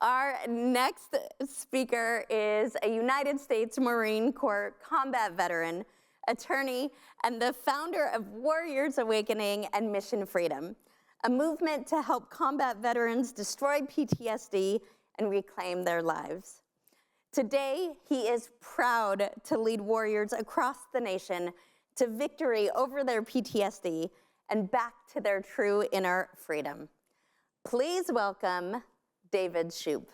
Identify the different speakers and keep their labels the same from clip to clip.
Speaker 1: Our next speaker is a United States Marine Corps combat veteran, attorney, and the founder of Warriors Awakening and Mission Freedom, a movement to help combat veterans destroy PTSD and reclaim their lives. Today, he is proud to lead warriors across the nation to victory over their PTSD and back to their true inner freedom. Please welcome David Shoup.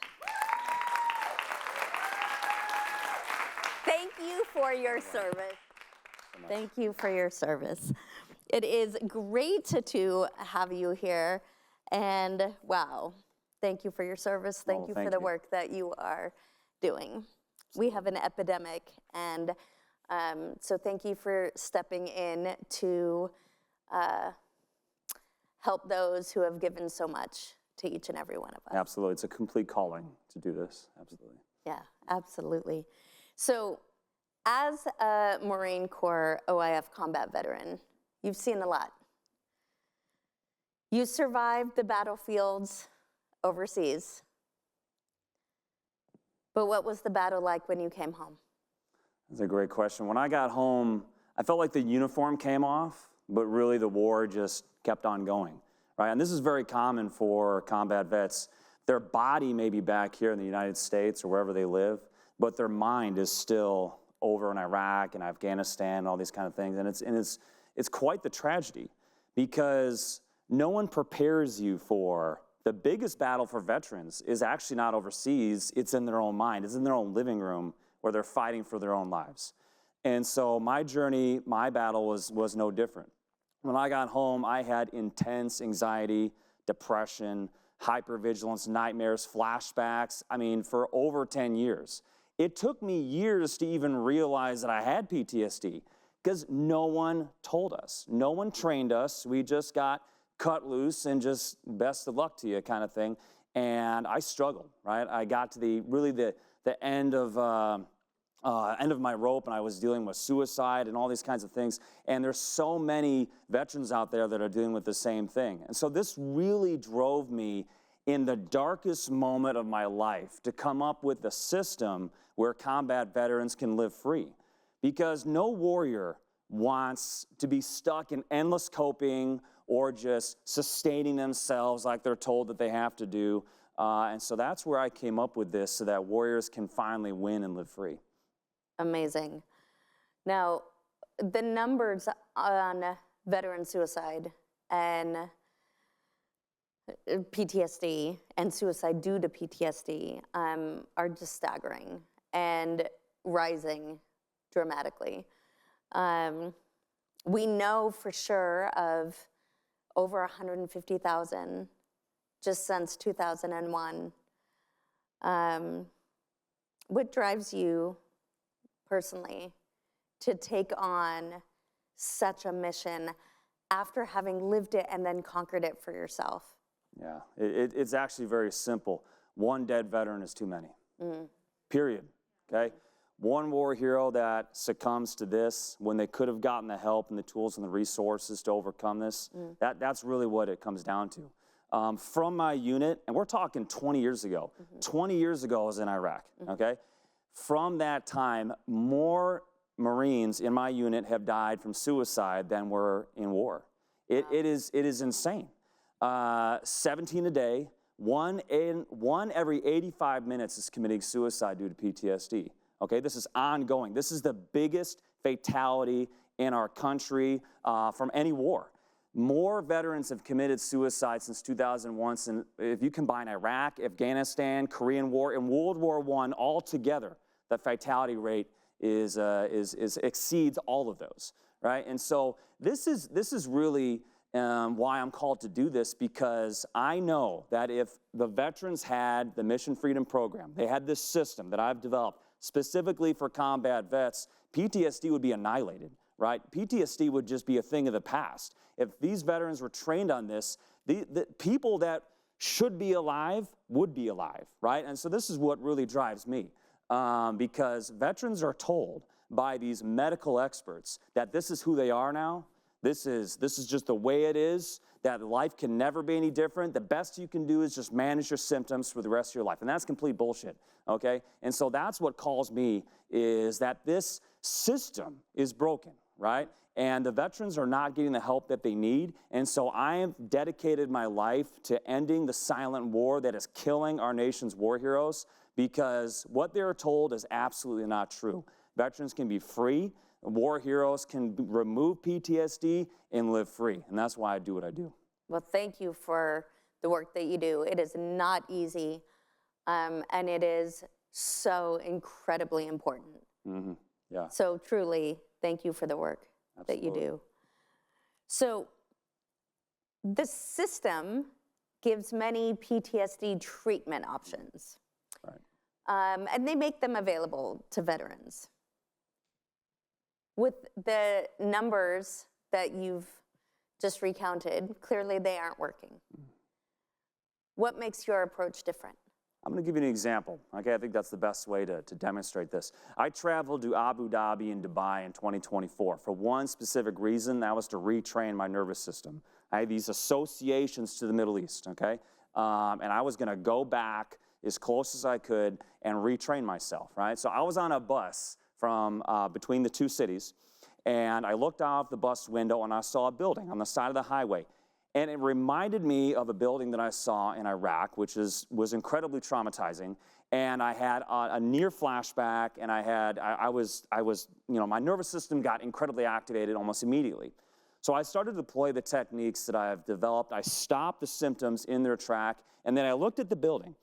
Speaker 1: Thank you for your service. Thank you for your service. It is great to have you here, and wow, thank you for your service. Thank you for the work that you are doing. We have an epidemic, and so thank you for stepping in to help those who have given so much to each and every one of us.
Speaker 2: Absolutely, it's a complete calling to do this, absolutely.
Speaker 1: Yeah, absolutely. So as a Marine Corps OIF combat veteran, you've seen a lot. You survived the battlefields overseas, but what was the battle like when you came home?
Speaker 2: That's a great question. When I got home, I felt like the uniform came off, but really the war just kept on going, right? And this is very common for combat vets. Their body may be back here in the United States or wherever they live, but their mind is still over in Iraq and Afghanistan and all these kind of things. And it's quite the tragedy, because no one prepares you for the biggest battle for veterans is actually not overseas, it's in their own mind, it's in their own living room where they're fighting for their own lives. And so my journey, my battle was no different. When I got home, I had intense anxiety, depression, hypervigilance, nightmares, flashbacks, for over 10 years. It took me years to even realize that I had PTSD, because no one told us. No one trained us. We just got cut loose and just best of luck to you kind of thing. And I struggled, right? I got to the end of my rope, and I was dealing with suicide and all these kinds of things. And there's so many veterans out there that are dealing with the same thing. And so this really drove me in the darkest moment of my life to come up with a system where combat veterans can live free. Because no warrior wants to be stuck in endless coping or just sustaining themselves like they're told that they have to do. And so that's where I came up with this, so that warriors can finally win and live free.
Speaker 1: Amazing. Now, the numbers on veteran suicide and PTSD and suicide due to PTSD are just staggering and rising dramatically. We know for sure of over 150,000 just since 2001. What drives you personally to take on such a mission after having lived it and then conquered it for yourself?
Speaker 2: Yeah, it's actually very simple. One dead veteran is too many, period, okay? One war hero that succumbs to this when they could have gotten the help and the tools and the resources to overcome this, that's really what it comes down to. From my unit, and we're talking 20 years ago. 20 years ago I was in Iraq, okay? From that time, more Marines in my unit have died from suicide than were in war. It is insane. 17 a day, one every 85 minutes is committing suicide due to PTSD. Okay, this is ongoing. This is the biggest fatality in our country from any war. More veterans have committed suicide since 2001. And if you combine Iraq, Afghanistan, Korean War, and World War I all together, the fatality rate exceeds all of those, right? And so this is really why I'm called to do this, because I know that if the veterans had the Mission Freedom Program, they had this system that I've developed specifically for combat vets, PTSD would be annihilated, right? PTSD would just be a thing of the past. If these veterans were trained on this, the people that should be alive would be alive, right? And so this is what really drives me, because veterans are told by these medical experts that this is who they are now. This is just the way it is. that life can never be any different. The best you can do is just manage your symptoms for the rest of your life. And that's complete bullshit, okay? And so that's what calls me, is that this system is broken, right? And the veterans are not getting the help that they need. And so I have dedicated my life to ending the silent war that is killing our nation's war heroes, because what they're told is absolutely not true. Veterans can be free. War heroes can remove PTSD and live free. And that's why I do what I do.
Speaker 1: Well, thank you for the work that you do. It is not easy, and it is so incredibly important.
Speaker 2: Mm-hmm. Yeah.
Speaker 1: So truly, thank you for the work that you do. So the system gives many PTSD treatment options.
Speaker 2: Right.
Speaker 1: And they make them available to veterans. With the numbers that you've just recounted, clearly they aren't working. What makes your approach different?
Speaker 2: I'm going to give you an example. Okay, I think that's the best way to demonstrate this. I traveled to Abu Dhabi and Dubai in 2024 for one specific reason. That was to retrain my nervous system. I had these associations to the Middle East, okay? And I was going to go back as close as I could and retrain myself, right? So I was on a bus from between the two cities, and I looked out the bus window and I saw a building on the side of the highway. And it reminded me of a building that I saw in Iraq, which was incredibly traumatizing. And I had a near flashback, and I was, my nervous system got incredibly activated almost immediately. So I started to deploy the techniques that I've developed. I stopped the symptoms in their track, and then I looked at the building.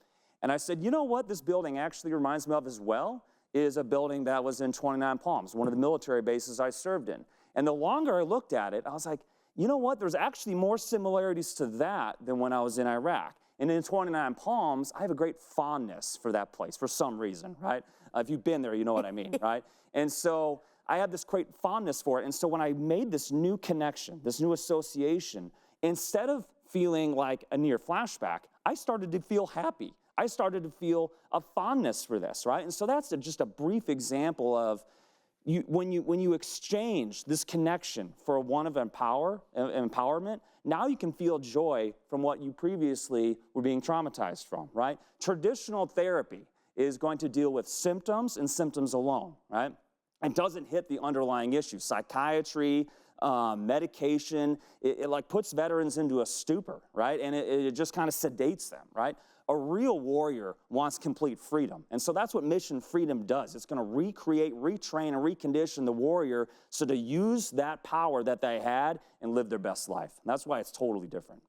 Speaker 2: And I said, you know what this building actually reminds me of as well is a building that was in 29 Palms, one of the military bases I served in. And the longer I looked at it, I was like, you know what? There's actually more similarities to that than when I was in Iraq. And in 29 Palms, I have a great fondness for that place for some reason, right? If you've been there, you know what I mean, right? And so I had this great fondness for it. And so when I made this new connection, this new association, instead of feeling like a near flashback, I started to feel happy. I started to feel a fondness for this, right? And so that's just a brief example of when you exchange this connection for one of empowerment, now you can feel joy from what you previously were being traumatized from, right? Traditional therapy is going to deal with symptoms and symptoms alone, right? It doesn't hit the underlying issue. Psychiatry, medication, it like puts veterans into a stupor, right? And it just kind of sedates them, right? A real warrior wants complete freedom. And so that's what Mission Freedom does. It's going to recreate, retrain, and recondition the warrior so to use that power that they had and live their best life. And that's why it's totally different.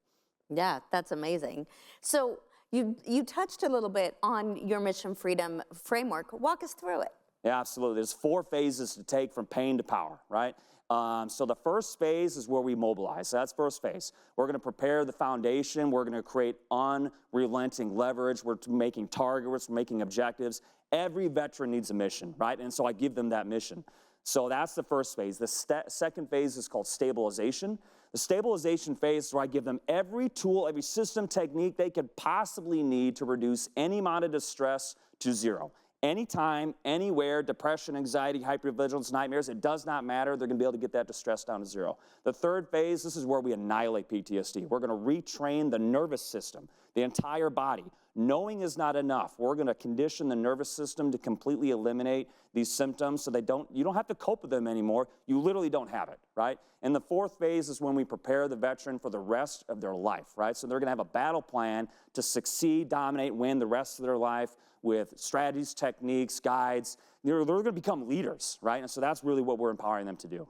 Speaker 1: Yeah, that's amazing. So you touched a little bit on your Mission Freedom framework. Walk us through it.
Speaker 2: Yeah, absolutely. There's 4 phases to take from pain to power, right? So the first phase is where we mobilize. So that's first phase. We're going to prepare the foundation. We're going to create unrelenting leverage. We're making targets. We're making objectives. Every veteran needs a mission, right? And so I give them that mission. So that's the first phase. The second phase is called stabilization. The stabilization phase is where I give them every tool, every system, technique they could possibly need to reduce any amount of distress to 0. Anytime, anywhere, depression, anxiety, hypervigilance, nightmares, it does not matter. They're going to be able to get that distress down to 0. The third phase, this is where we annihilate PTSD. We're going to retrain the nervous system, the entire body. Knowing is not enough. We're going to condition the nervous system to completely eliminate these symptoms so you don't have to cope with them anymore. You literally don't have it, right? And the fourth phase is when we prepare the veteran for the rest of their life, right? So they're going to have a battle plan to succeed, dominate, win the rest of their life with strategies, techniques, guides. They're going to become leaders, right? And so that's really what we're empowering them to do.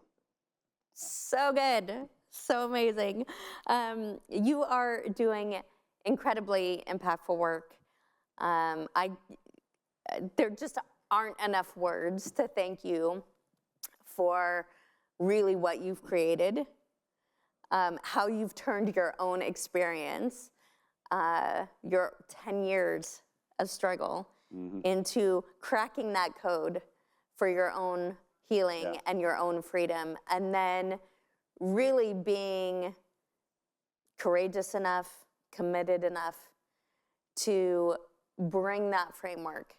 Speaker 1: So good. So amazing. You are doing incredibly impactful work. There just aren't enough words to thank you for really what you've created, how you've turned your own experience, your 10 years of struggle into cracking that code for your own healing and your own freedom, and then really being courageous enough, committed enough to bring that framework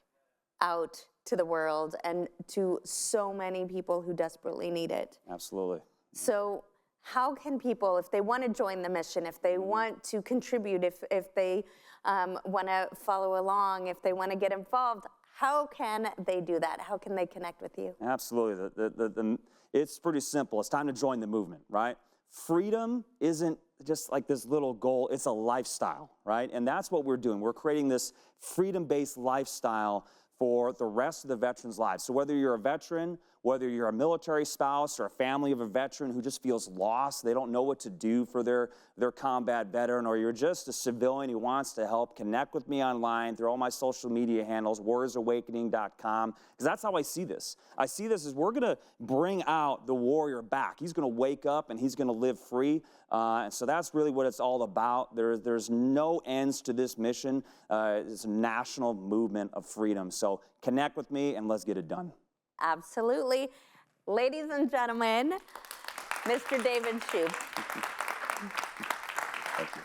Speaker 1: out to the world and to so many people who desperately need it.
Speaker 2: Absolutely.
Speaker 1: So how can people, if they want to join the mission, if they want to contribute, if they want to follow along, if they want to get involved, how can they do that? How can they connect with you?
Speaker 2: Absolutely. It's pretty simple. It's time to join the movement, right? Freedom isn't just like this little goal, it's a lifestyle, right? And that's what we're doing. We're creating this freedom-based lifestyle for the rest of the veterans' lives. So whether you're a veteran, whether you're a military spouse or a family of a veteran who just feels lost, they don't know what to do for their combat veteran, or you're just a civilian who wants to help, connect with me online through all my social media handles, warriorsawakening.com, because that's how I see this. I see this as we're gonna bring out the warrior back. He's gonna wake up and he's gonna live free. And so that's really what it's all about. There's no ends to this mission. It's a national movement of freedom. So connect with me and let's get it done.
Speaker 1: Absolutely. Ladies and gentlemen, Mr. David Shoup.
Speaker 2: Thank you.